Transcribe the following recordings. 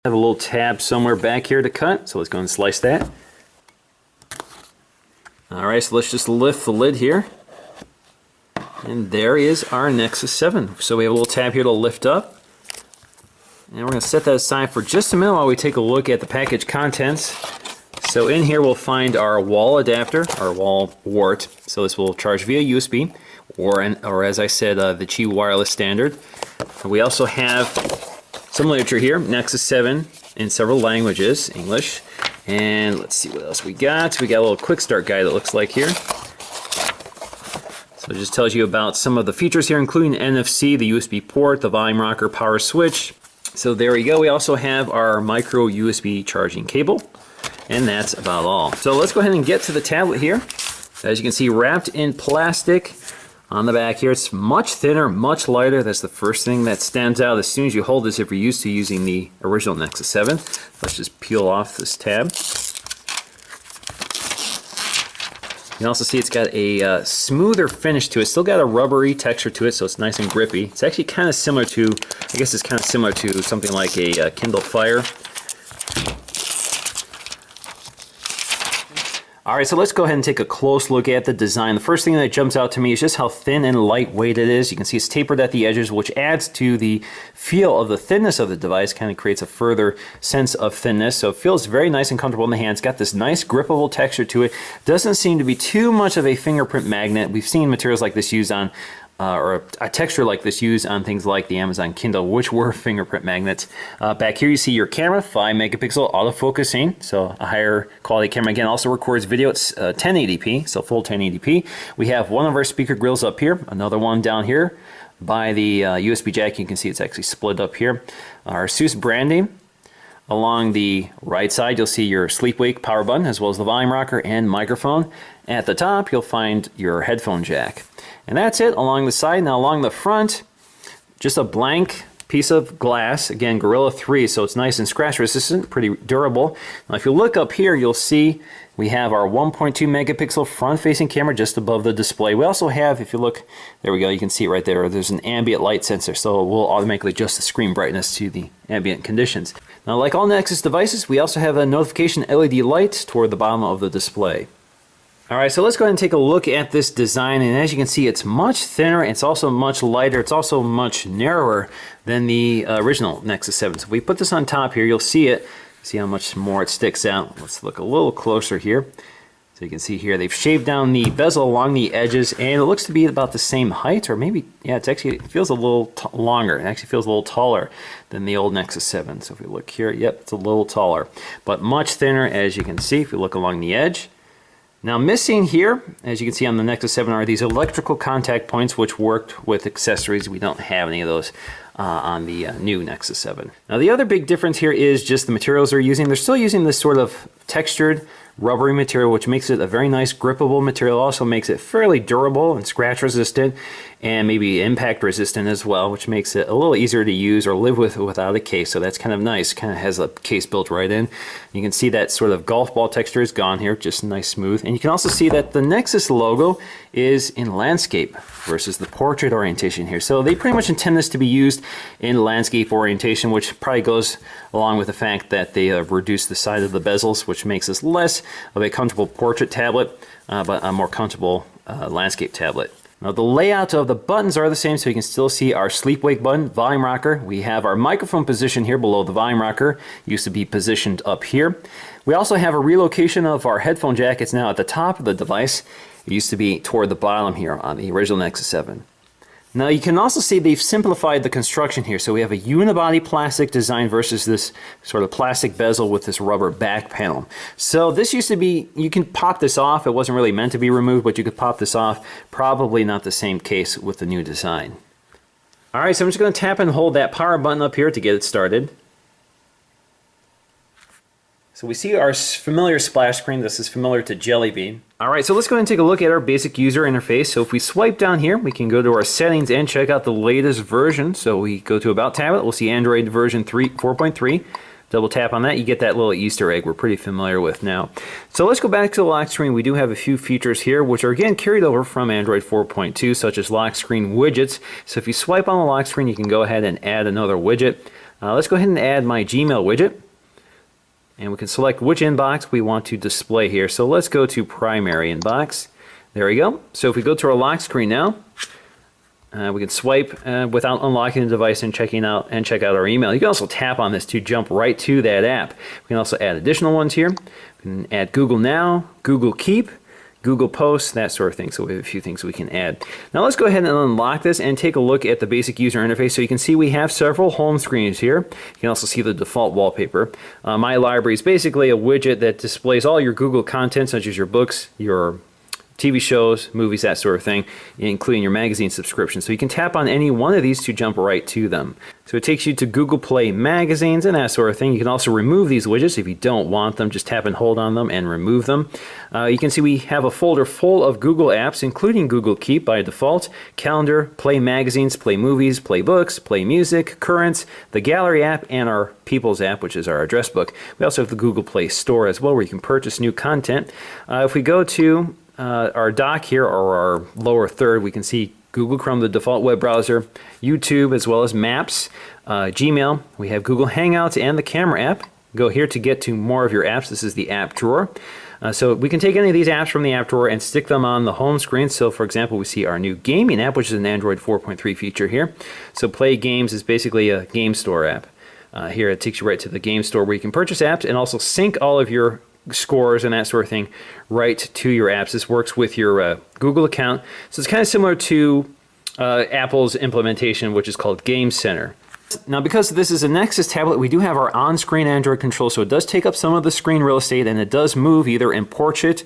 Have a little tab somewhere back here to cut, so let's go and slice that. Alright, so let's just lift the lid here. And there is our Nexus 7. So we have a little tab here to lift up. And we're going to set that aside for just a minute while we take a look at the package contents. So in here we'll find our wall adapter, our wall wart. So this will charge via USB, or as I said, the Qi wireless standard. We also have some literature here, Nexus 7 in several languages, English. And let's see what else we got. We got a little quick start guide that looks like here. So it just tells you about some of the features here, including NFC, the USB port, the volume rocker, power switch. So there we go. We also have our micro USB charging cable. And that's about all. So let's go ahead and get to the tablet here. As you can see, wrapped in plastic. On the back here, it's much thinner, much lighter. That's the first thing that stands out as soon as you hold this if you're used to using the original Nexus 7. Let's just peel off this tab. You can also see it's got a smoother finish to it. Still got a rubbery texture to it, so it's nice and grippy. It's actually kind of similar to, I guess it's kind of similar to something like a Kindle Fire. Alright, so let's go ahead and take a close look at the design. The first thing that jumps out to me is just how thin and lightweight it is. You can see it's tapered at the edges, which adds to the feel of the thinness of the device, kind of creates a further sense of thinness. So it feels very nice and comfortable in the hands. Got this nice grippable texture to it. Doesn't seem to be too much of a fingerprint magnet. We've seen materials like this used on or a texture like this used on things like the Amazon Kindle, which were fingerprint magnets. Back here you see your camera, 5 megapixel autofocusing, so a higher quality camera. Again, also records video. It's 1080p, so full 1080p. We have one of our speaker grills up here, another one down here by the USB jack. You can see it's actually split up here. Our ASUS branding. Along the right side, you'll see your sleep-wake power button, as well as the volume rocker and microphone. At the top, you'll find your headphone jack. And that's it along the side. Now along the front, just a blank piece of glass. Again, Gorilla 3, so it's nice and scratch resistant, pretty durable. Now if you look up here, you'll see we have our 1.2 megapixel front-facing camera just above the display. We also have, if you look, there we go, you can see it right there, there's an ambient light sensor, so it will automatically adjust the screen brightness to the ambient conditions. Now like all Nexus devices, we also have a notification LED light toward the bottom of the display. Alright, so let's go ahead and take a look at this design, and as you can see, it's much thinner, it's also much lighter, it's also much narrower than the original Nexus 7. So if we put this on top here, you'll see it. See how much more it sticks out. Let's look a little closer here. So you can see here, they've shaved down the bezel along the edges, and it looks to be about the same height, or maybe, yeah, it's actually, it feels a little longer. It actually feels a little taller than the old Nexus 7. So if we look here, yep, it's a little taller, but much thinner, as you can see, if you look along the edge. Now missing here, as you can see on the Nexus 7, are these electrical contact points which worked with accessories. We don't have any of those on the new Nexus 7. Now the other big difference here is just the materials they're using. They're still using this sort of textured rubbery material, which makes it a very nice grippable material. Also makes it fairly durable and scratch resistant, and maybe impact resistant as well, which makes it a little easier to use or live with without a case. So that's kind of nice. Kind of has a case built right in. You can see that sort of golf ball texture is gone here, just nice smooth. And you can also see that the Nexus logo is in landscape versus the portrait orientation here. So they pretty much intend this to be used in landscape orientation, which probably goes along with the fact that they have reduced the size of the bezels, which makes this less of a comfortable portrait tablet, but a more comfortable landscape tablet. Now the layout of the buttons are the same, so you can still see our sleep wake button, volume rocker. We have our microphone position here below the volume rocker. It used to be positioned up here. We also have a relocation of our headphone jack. It's now at the top of the device. It used to be toward the bottom here on the original Nexus 7. Now you can also see they've simplified the construction here. So we have a unibody plastic design versus this sort of plastic bezel with this rubber back panel. So this used to be, you can pop this off. It wasn't really meant to be removed, but you could pop this off. Probably not the same case with the new design. Alright, so I'm just going to tap and hold that power button up here to get it started. So we see our familiar splash screen. This is familiar to Jelly Bean. Alright, so let's go ahead and take a look at our basic user interface. So if we swipe down here, we can go to our settings and check out the latest version. So we go to About Tablet, we'll see Android version 4.3. Double tap on that, you get that little Easter egg we're pretty familiar with now. So let's go back to the lock screen. We do have a few features here which are again carried over from Android 4.2, such as lock screen widgets. So if you swipe on the lock screen, you can go ahead and add another widget. Let's go ahead and add my Gmail widget. And we can select which inbox we want to display here. So let's go to primary inbox. There we go. So if we go to our lock screen now, we can swipe without unlocking the device and check out our email. You can also tap on this to jump right to that app. We can also add additional ones here. We can add Google Now, Google Keep, Google Posts, that sort of thing. So we have a few things we can add. Now let's go ahead and unlock this and take a look at the basic user interface. So you can see we have several home screens here. You can also see the default wallpaper. My Library is basically a widget that displays all your Google content, such as your books, your TV shows, movies, that sort of thing, including your magazine subscription. So you can tap on any one of these to jump right to them. So it takes you to Google Play magazines and that sort of thing. You can also remove these widgets if you don't want them. Just tap and hold on them and remove them. You can see we have a folder full of Google apps, including Google Keep by default, Calendar, Play magazines, Play movies, Play books, Play music, Currents, the Gallery app, and our People's app, which is our address book. We also have the Google Play Store as well, where you can purchase new content. If we go to our dock here, or our lower third, we can see Google Chrome, the default web browser, YouTube, as well as Maps, Gmail. We have Google Hangouts and the Camera app. Go here to get to more of your apps. This is the app drawer. So we can take any of these apps from the app drawer and stick them on the home screen. So for example, we see our new gaming app, which is an Android 4.3 feature here. So Play Games is basically a game store app. Here it takes you right to the game store where you can purchase apps and also sync all of your scores and that sort of thing right to your apps. This works with your Google account. So it's kind of similar to Apple's implementation, which is called Game Center. Now, because this is a Nexus tablet, we do have our on-screen Android control, so it does take up some of the screen real estate, and it does move either in portrait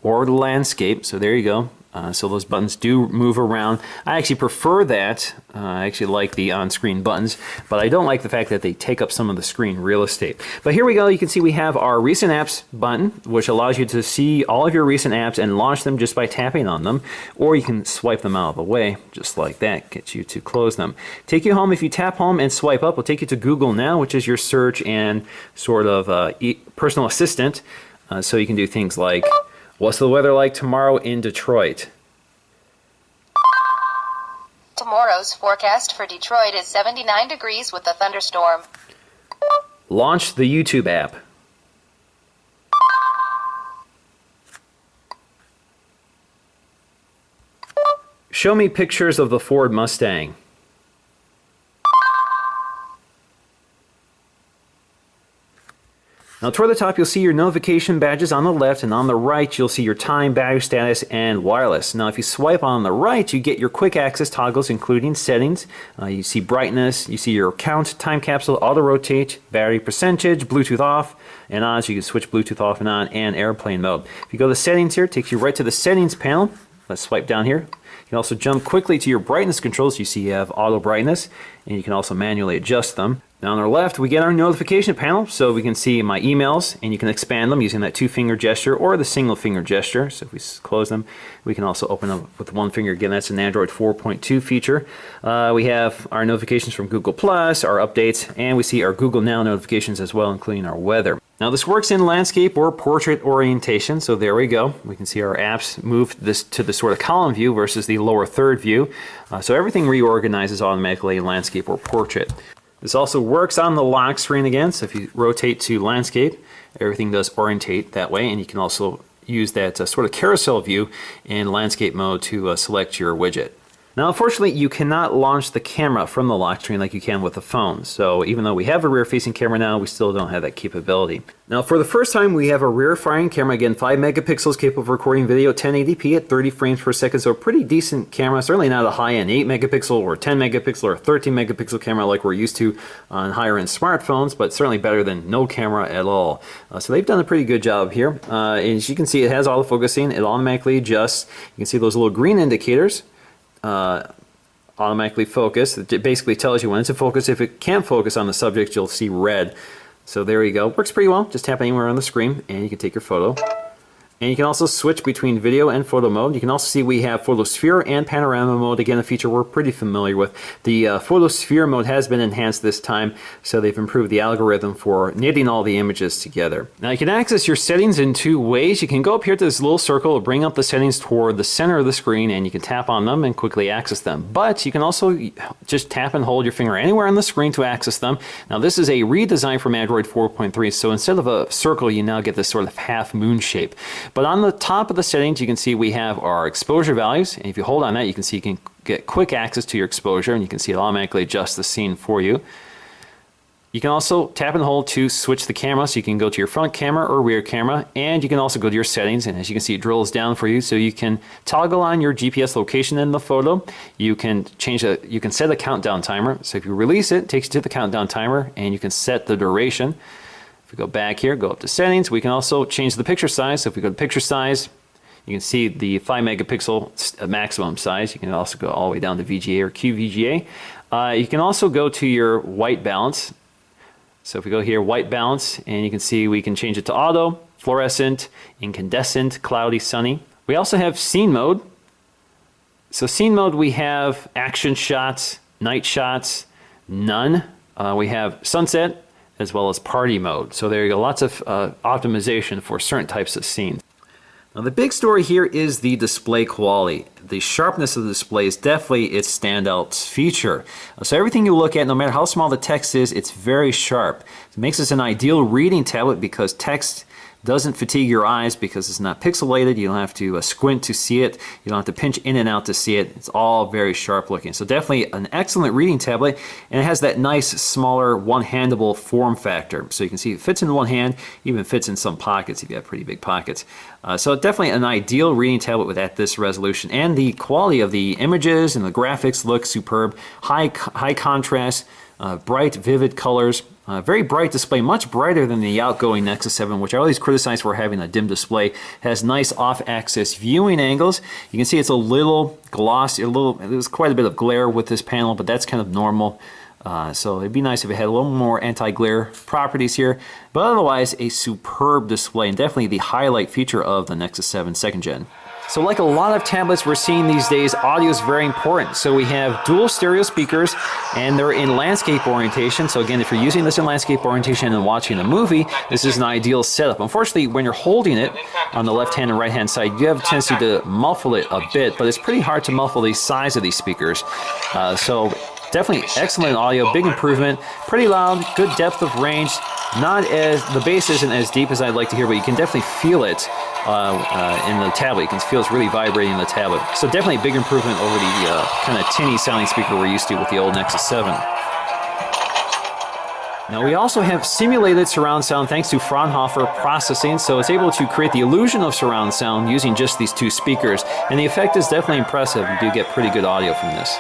or the landscape. So there you go. So those buttons do move around. I actually prefer that. I actually like the on-screen buttons, but I don't like the fact that they take up some of the screen real estate. But here we go. You can see we have our Recent Apps button, which allows you to see all of your recent apps and launch them just by tapping on them, or you can swipe them out of the way, just like that, gets you to close them. Take you home. If you tap home and swipe up, will take you to Google Now, which is your search and sort of personal assistant. So you can do things like, what's the weather like tomorrow in Detroit? Tomorrow's forecast for Detroit is 79 degrees with a thunderstorm. Launch the YouTube app. Show me pictures of the Ford Mustang. Now toward the top, you'll see your notification badges on the left, and on the right, you'll see your time, battery status, and wireless. Now, if you swipe on the right, you get your quick access toggles, including settings. You see brightness, you see your count, time capsule, auto rotate, battery percentage, Bluetooth off and on, so you can switch Bluetooth off and on, and airplane mode. If you go to settings here, it takes you right to the settings panel. Let's swipe down here. You can also jump quickly to your brightness controls. You see you have auto brightness, and you can also manually adjust them. Now on our left, we get our notification panel, so we can see my emails, and you can expand them using that two-finger gesture or the single-finger gesture. So if we close them, we can also open them with one finger. Again, that's an Android 4.2 feature. We have our notifications from Google+, our updates, and we see our Google Now notifications as well, including our weather. Now this works in landscape or portrait orientation, so there we go. We can see our apps move this to the sort of column view versus the lower third view. So everything reorganizes automatically in landscape or portrait. This also works on the lock screen again, so if you rotate to landscape, everything does orientate that way, and you can also use that sort of carousel view in landscape mode to select your widget. Now, unfortunately, you cannot launch the camera from the lock screen like you can with a phone. So even though we have a rear-facing camera now, we still don't have that capability. Now, for the first time, we have a rear-firing camera. Again, 5 megapixels, capable of recording video 1080p at 30 frames per second. So a pretty decent camera. Certainly not a high-end 8 megapixel or 10 megapixel or 13 megapixel camera like we're used to on higher-end smartphones, but certainly better than no camera at all. So they've done a pretty good job here. As you can see, it has autofocusing. It automatically adjusts. You can see those little green indicators. Automatically focus. It basically tells you when it's in focus. If it can't focus on the subject, you'll see red. So there you go. Works pretty well. Just tap anywhere on the screen and you can take your photo. And you can also switch between video and photo mode. You can also see we have photosphere and panorama mode. Again, a feature we're pretty familiar with. The photosphere mode has been enhanced this time, so they've improved the algorithm for knitting all the images together. Now you can access your settings in two ways. You can go up here to this little circle, bring up the settings toward the center of the screen, and you can tap on them and quickly access them. But you can also just tap and hold your finger anywhere on the screen to access them. Now this is a redesign from Android 4.3, so instead of a circle, you now get this sort of half moon shape. But on the top of the settings, you can see we have our exposure values. And if you hold on that, you can see you can get quick access to your exposure, and you can see it automatically adjusts the scene for you. You can also tap and hold to switch the camera, so you can go to your front camera or rear camera, and you can also go to your settings, and as you can see, it drills down for you, so you can toggle on your GPS location in the photo. You can you can set a countdown timer. So if you release it, it takes you to the countdown timer, and you can set the duration. If we go back here, go up to settings, we can also change the picture size. So if we go to picture size, you can see the 5 megapixel maximum size. You can also go all the way down to VGA or QVGA. You can also go to your white balance. So if we go here, white balance, and you can see we can change it to auto, fluorescent, incandescent, cloudy, sunny. We also have scene mode. So scene mode, we have action shots, night shots, none. We have sunset, as well as party mode. So there you go, lots of optimization for certain types of scenes. Now the big story here is the display quality. The sharpness of the display is definitely its standout feature. So everything you look at, no matter how small the text is, it's very sharp. It makes this an ideal reading tablet because text doesn't fatigue your eyes because it's not pixelated. You don't have to squint to see it. You don't have to pinch in and out to see it. It's all very sharp looking. So definitely an excellent reading tablet, and it has that nice, smaller, one-handable form factor. So you can see it fits in one hand, even fits in some pockets if you have pretty big pockets. So definitely an ideal reading tablet with at this resolution, and the quality of the images and the graphics look superb. High contrast, bright, vivid colors. Very bright display, much brighter than the outgoing Nexus 7, which I always criticize for having a dim display. It has nice off-axis viewing angles. You can see it's a little glossy, there's quite a bit of glare with this panel, but that's kind of normal. So it'd be nice if it had a little more anti-glare properties here. But otherwise, a superb display, and definitely the highlight feature of the Nexus 7 2nd Gen. So like a lot of tablets we're seeing these days, audio is very important. So we have dual stereo speakers, and they're in landscape orientation. So again, if you're using this in landscape orientation and watching a movie, this is an ideal setup. Unfortunately, when you're holding it on the left-hand and right-hand side, you have a tendency to muffle it a bit, but it's pretty hard to muffle the size of these speakers. So definitely excellent audio, big improvement, pretty loud, good depth of range. The bass isn't as deep as I'd like to hear, but you can definitely feel it in the tablet. You can feel it's really vibrating in the tablet. So definitely a big improvement over the kind of tinny sounding speaker we're used to with the old Nexus 7. Now we also have simulated surround sound thanks to Fraunhofer processing, so it's able to create the illusion of surround sound using just these two speakers, and the effect is definitely impressive. You do get pretty good audio from this.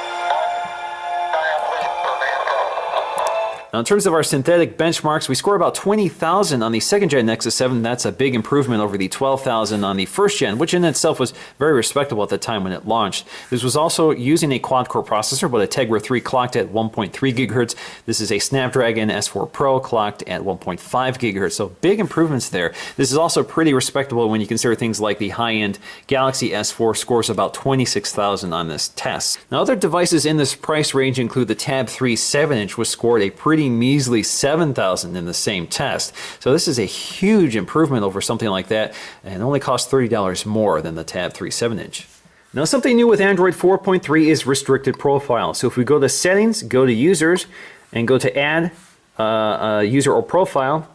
Now in terms of our synthetic benchmarks, we score about 20,000 on the 2nd Gen Nexus 7. That's a big improvement over the 12,000 on the 1st Gen, which in itself was very respectable at the time when it launched. This was also using a quad-core processor with a Tegra 3 clocked at 1.3 gigahertz. This is a Snapdragon S4 Pro clocked at 1.5 gigahertz, so big improvements there. This is also pretty respectable when you consider things like the high-end Galaxy S4 scores about 26,000 on this test. Now other devices in this price range include the Tab 3 7-inch, which scored a pretty measly 7,000 in the same test. So this is a huge improvement over something like that, and only costs $30 more than the Tab 3 7-inch. Now something new with Android 4.3 is restricted profile. So if we go to settings, go to users, and go to add a user or profile,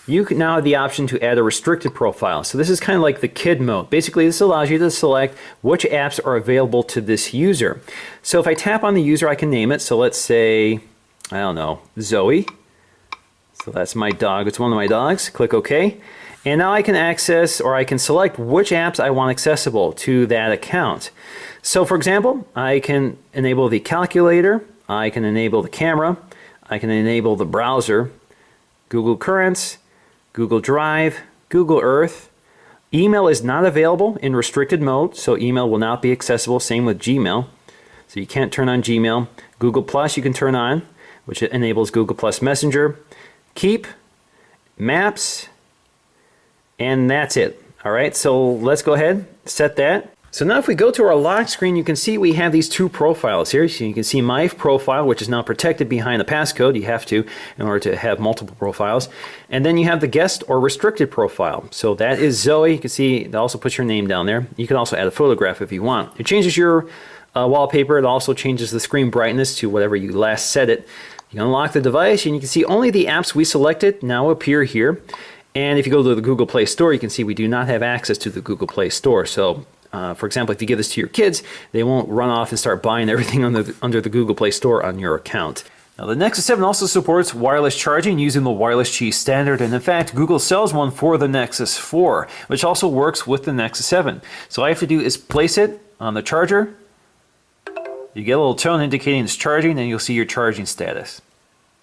you can now have the option to add a restricted profile. So this is kind of like the kid mode. Basically, this allows you to select which apps are available to this user. So if I tap on the user, I can name it. So let's say, I don't know, Zoe. So that's my dog. It's one of my dogs. Click OK. And now I can access, or I can select which apps I want accessible to that account. So for example, I can enable the calculator, I can enable the camera, I can enable the browser, Google Currents, Google Drive, Google Earth. Email is not available in restricted mode, so email will not be accessible. Same with Gmail. So you can't turn on Gmail. Google Plus you can turn on, which enables Google Plus Messenger. Keep, Maps, and that's it. All right, so let's go ahead, set that. So now if we go to our lock screen, you can see we have these two profiles here. So you can see my profile, which is now protected behind a passcode. You have to in order to have multiple profiles. And then you have the guest or restricted profile. So that is Zoe. You can see it also puts your name down there. You can also add a photograph if you want. It changes your wallpaper. It also changes the screen brightness to whatever you last set it. You unlock the device and you can see only the apps we selected now appear here. And if you go to the Google Play Store, you can see we do not have access to the Google Play Store. So for example, if you give this to your kids, they won't run off and start buying everything under the Google Play Store on your account. Now, the Nexus 7 also supports wireless charging using the wireless Qi standard, and in fact, Google sells one for the Nexus 4, which also works with the Nexus 7. So all I have to do is place it on the charger. You get a little tone indicating it's charging, and you'll see your charging status.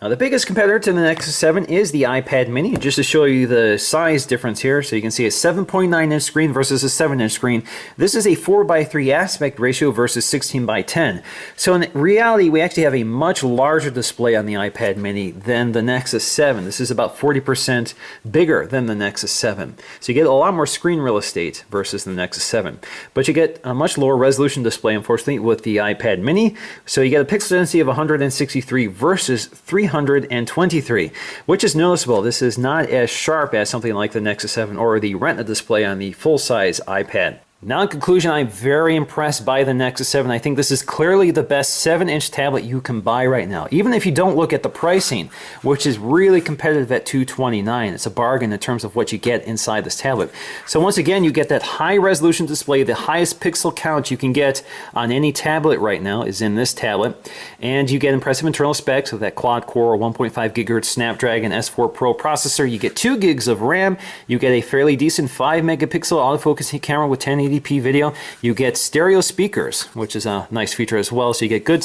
Now, the biggest competitor to the Nexus 7 is the iPad mini. Just to show you the size difference here, so you can see a 7.9-inch screen versus a 7-inch screen. This is a 4:3 aspect ratio versus 16:10. So in reality, we actually have a much larger display on the iPad mini than the Nexus 7. This is about 40% bigger than the Nexus 7. So you get a lot more screen real estate versus the Nexus 7. But you get a much lower resolution display, unfortunately, with the iPad mini. So you get a pixel density of 163 versus 323, which is noticeable. This is not as sharp as something like the Nexus 7 or the Retina display on the full-size iPad. Now, in conclusion, I'm very impressed by the Nexus 7. I think this is clearly the best 7-inch tablet you can buy right now. Even if you don't look at the pricing, which is really competitive at $229. It's a bargain in terms of what you get inside this tablet. So once again, you get that high-resolution display. The highest pixel count you can get on any tablet right now is in this tablet. And you get impressive internal specs with that quad-core 1.5 gigahertz Snapdragon S4 Pro processor. You get 2 gigs of RAM. You get a fairly decent 5-megapixel autofocus camera with 1080p video. You get stereo speakers, which is a nice feature as well. So you get good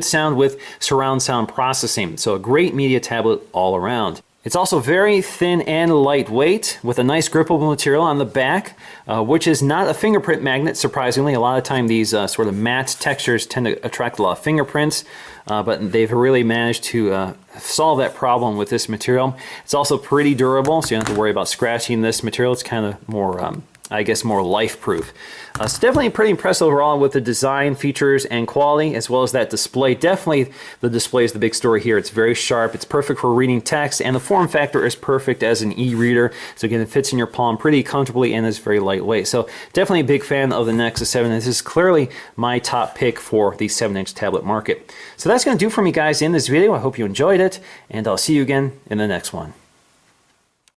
sound with surround sound processing. So a great media tablet all around. It's also very thin and lightweight with a nice grippable material on the back, which is not a fingerprint magnet, surprisingly. A lot of time these sort of matte textures tend to attract a lot of fingerprints, but they've really managed to solve that problem with this material. It's also pretty durable, so you don't have to worry about scratching this material. It's kind of more I guess more life-proof. So definitely pretty impressed overall with the design, features, and quality, as well as that display. Definitely the display is the big story here. It's very sharp, it's perfect for reading text, and the form factor is perfect as an e-reader. So again, it fits in your palm pretty comfortably and is very lightweight. So definitely a big fan of the Nexus 7. This is clearly my top pick for the 7-inch tablet market. So that's going to do for me, guys, in this video. I hope you enjoyed it, and I'll see you again in the next one.